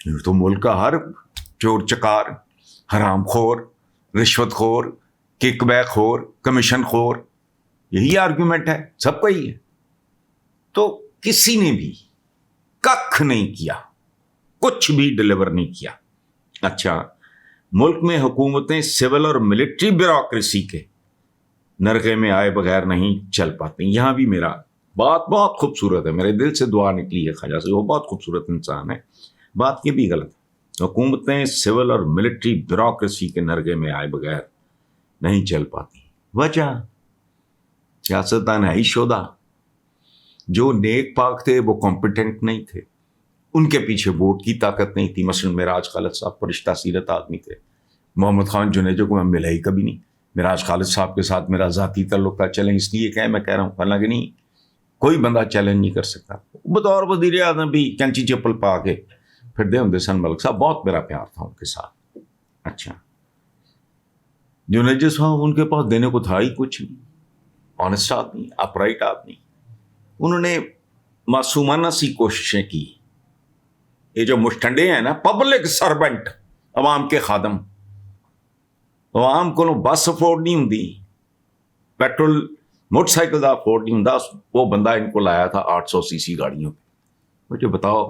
یہ تو ملک کا ہر چور چکار، حرام خور، رشوت خور، کک بیک خور، کمیشن خور، یہی آرگیومنٹ ہے، سب کا ہی ہے. تو کسی نے بھی ککھ نہیں کیا، کچھ بھی ڈلیور نہیں کیا. اچھا، ملک میں حکومتیں سول اور ملٹری بیوروکریسی کے نرغے میں آئے بغیر نہیں چل پاتی. یہاں بھی میرا بات بہت خوبصورت ہے، میرے دل سے دعا نکلی ہے خواجہ سے، وہ بہت خوبصورت انسان ہے. بات یہ بھی غلط ہے، حکومتیں سول اور ملٹری بیوروکریسی کے نرغے میں آئے بغیر نہیں چل پاتی. وجہ سیاستدان شدہ جو نیک پاک تھے وہ کمپیٹنٹ نہیں تھے، ان کے پیچھے ووٹ کی طاقت نہیں تھی. مثلا معراج خالد صاحب فرشتہ سیرت آدمی تھے. محمد خان جنیجو کو میں ملا ہی کبھی نہیں. معراج خالد صاحب کے ساتھ میرا ذاتی تعلق تھا، چلیں اس لیے کہ میں کہہ رہا ہوں، حالانکہ نہیں، کوئی بندہ چیلنج نہیں کر سکتا. بطور وزیر اعظم بھی کینچی چپل پا کے پھر دے ہوں سن ملک صاحب، بہت میرا پیار تھا ان کے ساتھ. اچھا، جنیجو صاحب ان کے پاس دینے کو تھا ہی کچھ نہیں. آنےسٹ آدمی، اپرائٹ آدمی. انہوں نے معصومانہ سی کوششیں کی. یہ جو مشٹنڈے ہیں نا، پبلک سرونٹ، عوام کے خادم، عوام کو بس افورڈ نہیں ہوں، پیٹرول موٹر سائیکل کا افورڈ نہیں ہوں، وہ بندہ ان کو لایا تھا 800 cc گاڑیوں پہ. مجھے بتاؤ،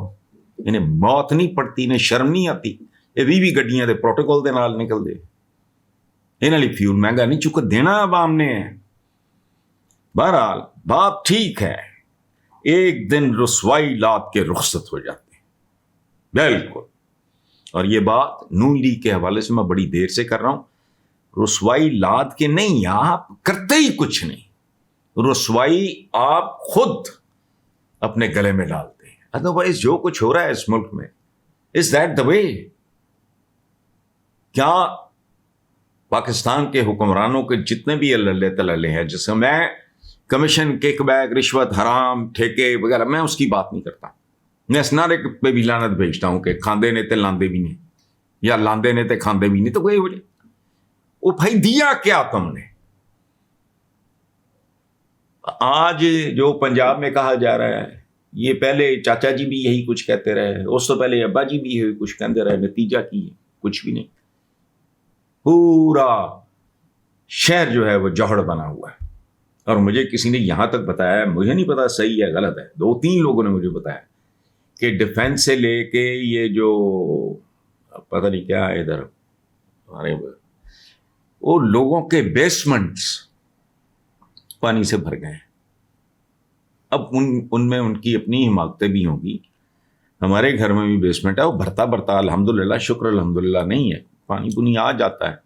انہیں موت نہیں پڑتی، انہیں شرم نہیں آتی؟ یہ بھی گڈیاں دے پروٹوکول دے نال نکل دے. انہاں لئی فیول مہنگا نہیں چکا دینا عوام نے. بہرحال بات ٹھیک ہے، ایک دن رسوائی لاد کے رخصت ہو جاتے ہیں. بالکل. اور یہ بات نون لیگ کے حوالے سے میں بڑی دیر سے کر رہا ہوں. رسوائی لاد کے نہیں، آپ کرتے ہی کچھ نہیں. رسوائی آپ خود اپنے گلے میں ڈالتے ہیں. ادروائز جو کچھ ہو رہا ہے اس ملک میں، از دیٹ دا وے؟ کیا پاکستان کے حکمرانوں کے جتنے بھی اللہ تللے ہیں، جس میں کمیشن، کک بیک، رشوت، حرام، ٹھیکے وغیرہ، میں اس کی بات نہیں کرتا. میں اس نعرے پہ بھی لعنت بھیجتا ہوں کہ کھاندے نے تے لاندے بھی نہیں، یا لاندے نے تے کھاندے بھی نہیں. تو کوئی وجہ، وہ بھائی دیا کیا تم نے؟ آج جو پنجاب میں کہا جا رہا ہے، یہ پہلے چاچا جی بھی یہی کچھ کہتے رہے، اس سے پہلے ابا جی بھی یہی کچھ کہتے رہے. نتیجہ کی ہے؟ کچھ بھی نہیں. پورا شہر جو ہے وہ جوہڑ بنا ہوا ہے. اور مجھے کسی نے یہاں تک بتایا، مجھے نہیں پتا صحیح ہے غلط ہے، 2-3 لوگوں نے مجھے بتایا کہ ڈیفینس سے لے کے یہ جو پتہ نہیں کیا ہے ادھر ہمارے، وہ لوگوں کے بیسمنٹس پانی سے بھر گئے ہیں. اب ان میں ان کی اپنی حماقتیں بھی ہوں گی. ہمارے گھر میں بھی بیسمنٹ ہے، وہ بھرتا الحمدللہ، شکر الحمدللہ نہیں ہے، پانی پونی آ جاتا ہے.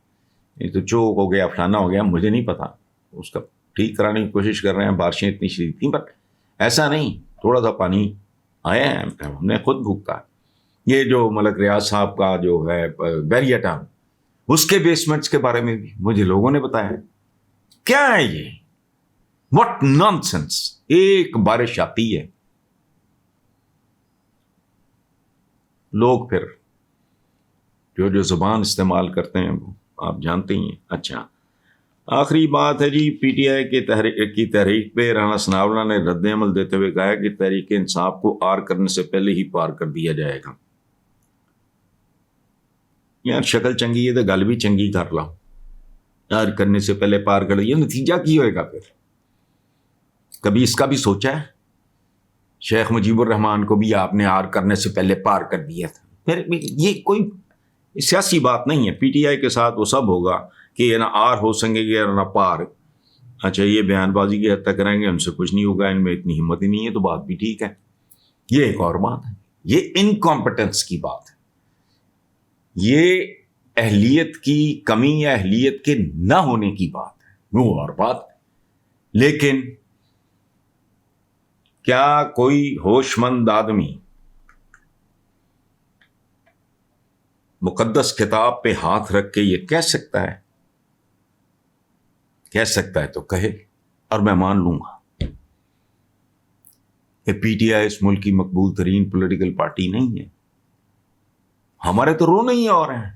یہ تو چوک ہو گیا، فلانا ہو گیا، مجھے نہیں پتا. اس کا ٹھیک کرانے کی کوشش کر رہے ہیں. بارشیں اتنی شدید تھیں، پر ایسا نہیں، تھوڑا سا پانی آیا ہے، ہم نے خود بھوکا. یہ جو ملک ریاض صاحب کا جو ہے بیریا ٹاؤن، اس کے بیسمنٹس کے بارے میں بھی مجھے لوگوں نے بتایا. کیا ہے یہ؟ What naan sense. ایک بارش آتی ہے، لوگ پھر جو زبان استعمال کرتے ہیں وہ آپ جانتے ہی ہیں. اچھا، آخری بات ہے جی، پی ٹی آئی کی تحریک پہ رانا ثناءاللہ نے رد عمل دیتے ہوئے کہا کہ تحریک انصاف کو آر کرنے سے پہلے ہی پار کر دیا جائے گا. یار شکل چنگی ہے تو گل بھی چنگی کر لاؤ. آر کرنے سے پہلے پار کر دیا، نتیجہ کی ہوئے گا؟ پھر کبھی اس کا بھی سوچا ہے؟ شیخ مجیب الرحمان کو بھی آپ نے آر کرنے سے پہلے پار کر دیا تھا. پھر یہ کوئی سیاسی بات نہیں ہے. پی ٹی آئی کے ساتھ وہ سب ہوگا کہ نہ آر ہو سکے گے نہ پار. اچھا، یہ بیان بازی کی حد تک کریں گے، ہم سے کچھ نہیں ہوگا، ان میں اتنی ہمت ہی نہیں ہے، تو بات بھی ٹھیک ہے. یہ ایک اور بات ہے، یہ انکمپٹنس کی بات ہے، یہ اہلیت کی کمی یا اہلیت کے نہ ہونے کی بات ہے، وہ اور بات ہے. لیکن کیا کوئی ہوش مند آدمی مقدس کتاب پہ ہاتھ رکھ کے یہ کہہ سکتا ہے؟ کہہ سکتا ہے تو کہے، اور میں مان لوں گا. کہ پی ٹی آئی اس ملک کی مقبول ترین پولیٹیکل پارٹی نہیں ہے. ہمارے تو رو نہیں اور ہیں،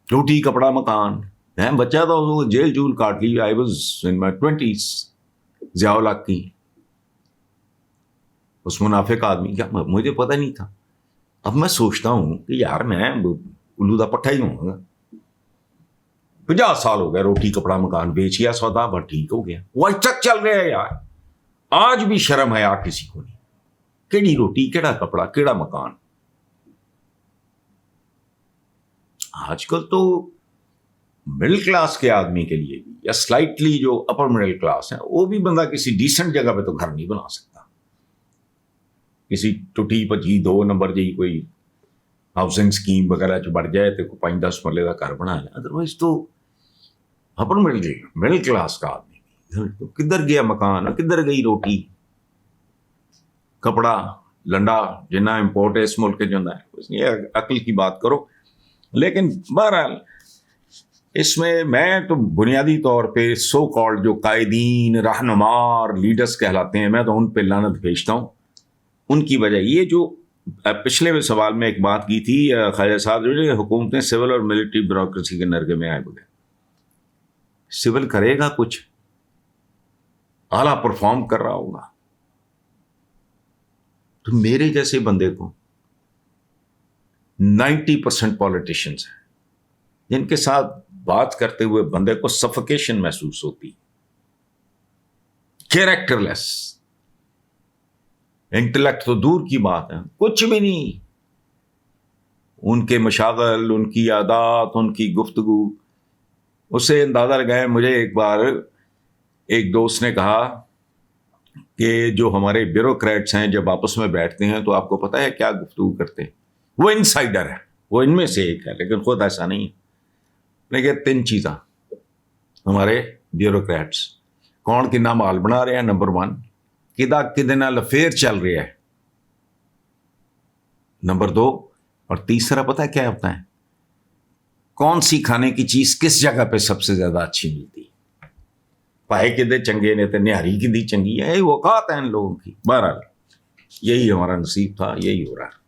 روٹی کپڑا مکان. میں بچہ تھا، جیل جول کاٹ لی. I was in my 20s. Zia الحق کی اس منافق آدمی، کیا مجھے پتہ نہیں تھا اب میں سوچتا ہوں کہ یار میں الو دا پٹھا ہی ہوں گا. 50 سال ہو گئے روٹی کپڑا مکان بیچ گیا, سودا بھر ٹھیک ہو گیا, وہ آج تک چل رہا ہے یار. آج بھی شرم حیا کسی کو نہیں. کیڑی روٹی, کیڑا کپڑا, کیڑا مکان. آج کل تو مڈل کلاس کے آدمی کے لیے بھی, یا سلائٹلی جو اپر مڈل کلاس ہیں, وہ بھی بندہ کسی ڈیسنٹ جگہ پہ تو گھر نہیں بنا سکتا. کسی ٹوٹی پچی 2 نمبر جی کوئی ہاؤسنگ اسکیم وغیرہ چ بڑھ جائے تو 5-10 مرلے کا گھر بنا لے. ادروائز تو اپر مڈل کلاس کا آدمی کدھر گیا مکان, کدھر گئی روٹی کپڑا لنڈا جنا امپورٹ ہے اس ملک کے جو ہے. عقل کی بات کرو. لیکن بہرحال اس میں تو بنیادی طور پہ سو کالڈ جو قائدین, رہنمار, لیڈرز کہلاتے ہیں, میں تو ان پہ لعنت بھیجتا ہوں. ان کی وجہ یہ جو پچھلے سوال میں ایک بات کی تھی خواجہ صاحب, جو حکومتیں سول اور ملٹری بیوروکریسی کے نرگے میں آئے بغیر. سول کرے گا کچھ, اعلیٰ پرفارم کر رہا ہوگا, تو میرے جیسے بندے کو 90% پالیٹیشنز ہیں جن کے ساتھ بات کرتے ہوئے بندے کو سفوکیشن محسوس ہوتی, کیریکٹر لیس. انٹلیکٹ تو دور کی بات ہے, کچھ بھی نہیں. ان کے مشاغل, ان کی عادات, ان کی گفتگو, اس سے اندازہ لگائے. مجھے ایک بار ایک دوست نے کہا کہ جو ہمارے بیوروکریٹس ہیں جب آپس میں بیٹھتے ہیں تو آپ کو پتہ ہے کیا گفتگو کرتے ہیں؟ وہ انسائڈر ہے, وہ ان میں سے ایک ہے, لیکن خود ایسا نہیں ہے. لیکن 3 چیزیں ہمارے بیوروکریٹس کون کنا مال بنا رہے ہیں, نمبر 1 کدا کدے نال افیئر چل رہا ہے, نمبر 2, اور تیسرا پتہ ہے کیا ہوتا ہے, کون سی کھانے کی چیز کس جگہ پہ سب سے زیادہ اچھی ملتی. پائے کدے چنگے نے تو نہاری کدی چنگی ہے, وہ اوقات ہیں ان لوگوں کی. بہرحال یہی ہمارا نصیب تھا, یہی ہو رہا ہے.